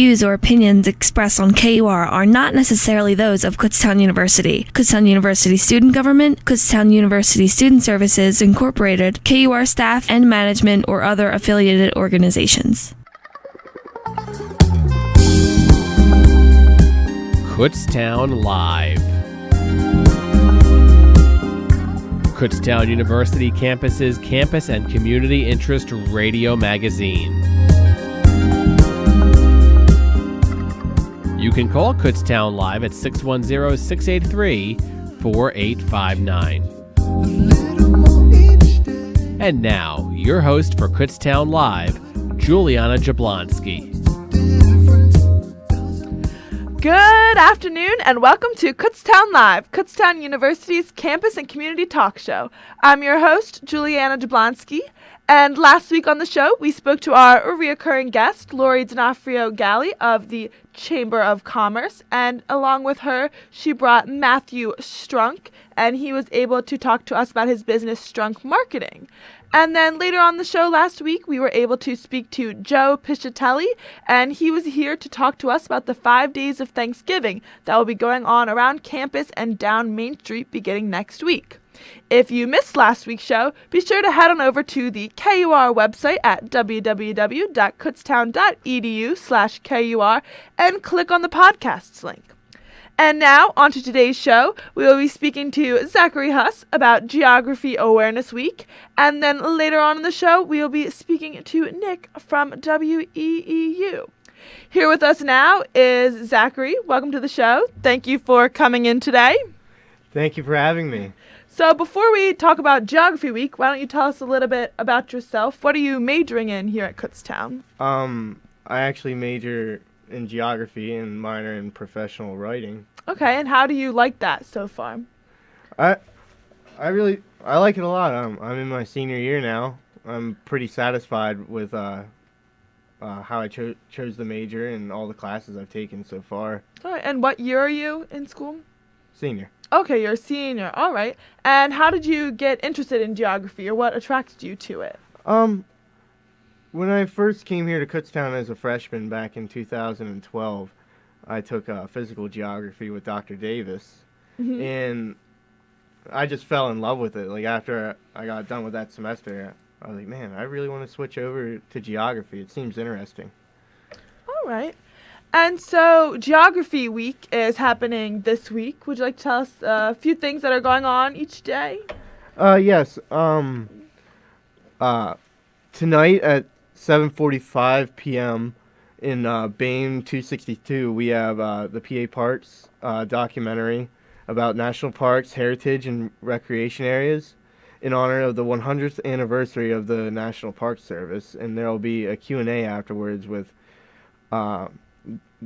Views or opinions expressed on KUR are not necessarily those of Kutztown University, Kutztown University Student Government, Kutztown University Student Services Incorporated, KUR staff and management, or other affiliated organizations. Kutztown Live. Kutztown University Campus's campus and community interest radio magazine. You can call Kutztown Live at 610-683-4859. And now, your host for Kutztown Live, Juliana Jablonski. Good afternoon and welcome to Kutztown Live, Kutztown University's campus and community talk show. I'm your host, Juliana Jablonski, and last week on the show, we spoke to our reoccurring guest, Lori D'Onofrio Galli of the Chamber of Commerce, and along with her, she brought Matthew Strunk, and he was able to talk to us about his business, Strunk Marketing. And then later on the show last week, we were able to speak to Joe Piscitelli, and he was here to talk to us about the 5 days of Thanksgiving that will be going on around campus and down Main Street beginning next week. If you missed last week's show, be sure to head on over to the KUR website at www.kutztown.edu/KUR and click on the podcasts link. And now, on to today's show. We will be speaking to Zachary Huss about Geography Awareness Week. And then later on in the show, we will be speaking to Nick from WEEU. Here with us now is Zachary. Welcome to the show. Thank you for coming in today. Thank you for having me. So before we talk about Geography Week, why don't you tell us a little bit about yourself? What are you majoring in here at Kutztown? I actually major in geography and minor in professional writing. Okay, and how do you like that so far? I like it a lot. I'm in my senior year now. I'm pretty satisfied with how I chose the major and all the classes I've taken so far. All right, and what year are you in school? Senior. Okay, you're a senior. All right. And how did you get interested in geography, or what attracted you to it? When I first came here to Kutztown as a freshman back in 2012, I took physical geography with Dr. Davis, and I just fell in love with it. Like, after I got done with that semester, I was like, man, I really want to switch over to geography. It seems interesting. All right. And so Geography Week is happening this week. Would you like to tell us a few things that are going on each day? Yes. Tonight at 7:45 p.m. in Bain 262, we have the PA Parks documentary about national parks, heritage, and recreation areas in honor of the 100th anniversary of the National Park Service. And there will be a Q&A afterwards with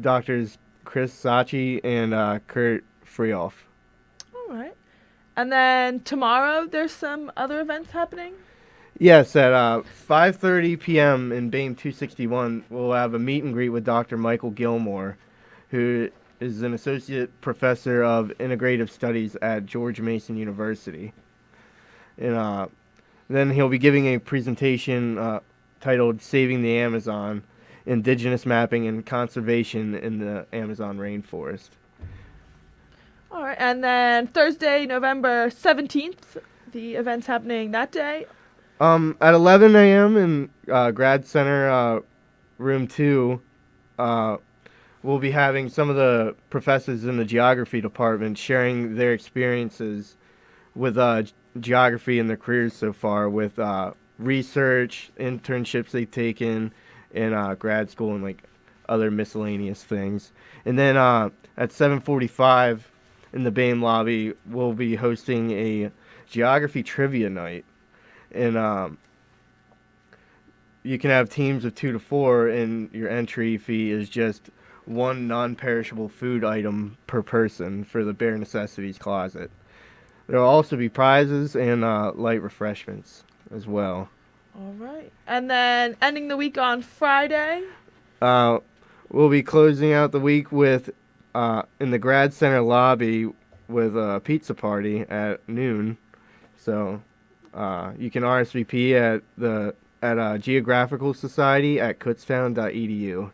Doctors Chris Sachi and Kurt Freehoff. All right. And then tomorrow there's some other events happening? Yes, at 5:30 p.m. in Bain 261, we'll have a meet and greet with Dr. Michael Gilmore, who is an associate professor of integrative studies at George Mason University. And then he'll be giving a presentation titled Saving the Amazon, Indigenous Mapping and Conservation in the Amazon Rainforest. All right, and then Thursday, November 17th, the event's happening that day. At 11 a.m. in Grad Center Room 2, we'll be having some of the professors in the geography department sharing their experiences with geography and their careers so far, with research, internships they've taken, in grad school and like other miscellaneous things. And then at 7:45 in the Bain lobby, we'll be hosting a geography trivia night. And you can have teams of 2 to 4, and your entry fee is just one non-perishable food item per person for the bare necessities closet. There will also be prizes and light refreshments as well. All right. And then ending the week on Friday? We'll be closing out the week with in the Grad Center lobby with a pizza party at noon. So you can RSVP at Geographical Society at kutztown.edu.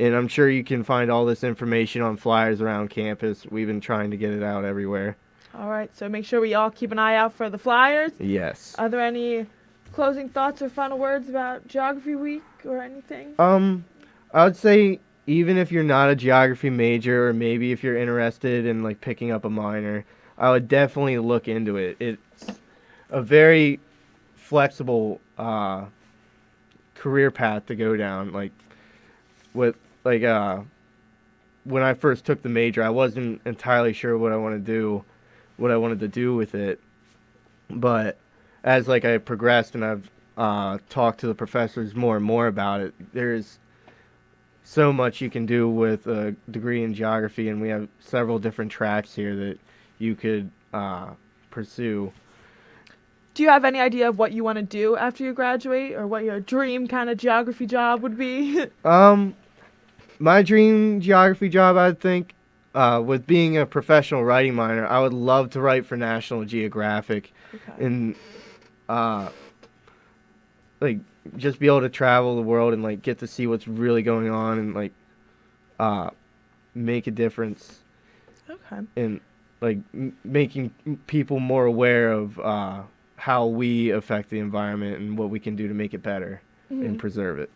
And I'm sure you can find all this information on flyers around campus. We've been trying to get it out everywhere. All right, so make sure we all keep an eye out for the flyers. Yes. Are there any closing thoughts or final words about Geography Week or anything? I would say even if you're not a geography major, or maybe if you're interested in like picking up a minor, I would definitely look into it. It's a very flexible career path to go down. Like with like when I first took the major, I wasn't entirely sure what I wanted to do with it. But as like I progressed and I've talked to the professors more and more about it, there's so much you can do with a degree in geography, and we have several different tracks here that you could pursue. Do you have any idea of what you want to do after you graduate, or what your dream kind of geography job would be? My dream geography job, I think, with being a professional writing minor, I would love to write for National Geographic, and like just be able to travel the world and like get to see what's really going on and like make a difference. Okay. And like making people more aware of how we affect the environment and what we can do to make it better and preserve it.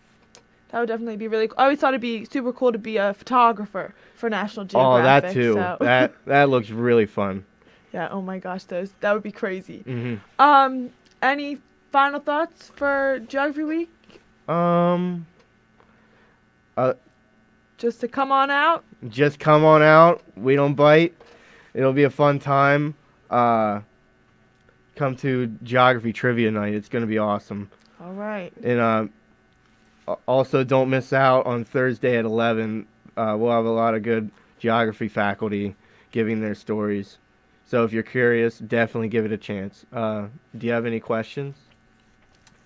That would definitely be really cool. I always thought it'd be super cool to be a photographer for National Geographic. Oh, that too. So. That looks really fun. Yeah, oh my gosh, that would be crazy. Mm-hmm. Any final thoughts for Geography Week? Just to come on out? Just come on out. We don't bite. It'll be a fun time. Come to Geography Trivia Night. It's going to be awesome. All right. And also don't miss out on Thursday at 11. We'll have a lot of good geography faculty giving their stories. So if you're curious, definitely give it a chance. Do you have any questions?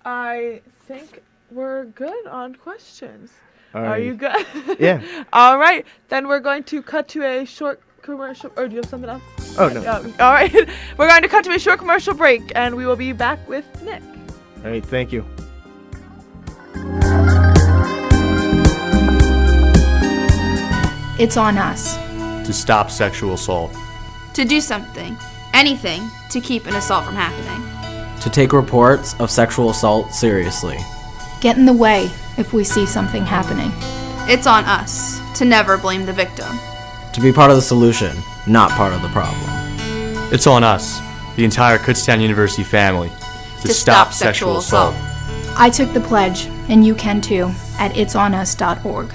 I think we're good on questions. All Are right. you good? Yeah. All right. Then we're going to cut to a short commercial. Or do you have something else? Oh, no. All right. We're going to cut to a short commercial break, and we will be back with Nick. All right. Thank you. It's on us. To stop sexual assault. To do something, anything, to keep an assault from happening. To take reports of sexual assault seriously. Get in the way if we see something happening. It's on us to never blame the victim. To be part of the solution, not part of the problem. It's on us, the entire Kutztown University family, to stop sexual assault. I took the pledge, and you can too, at itsonus.org.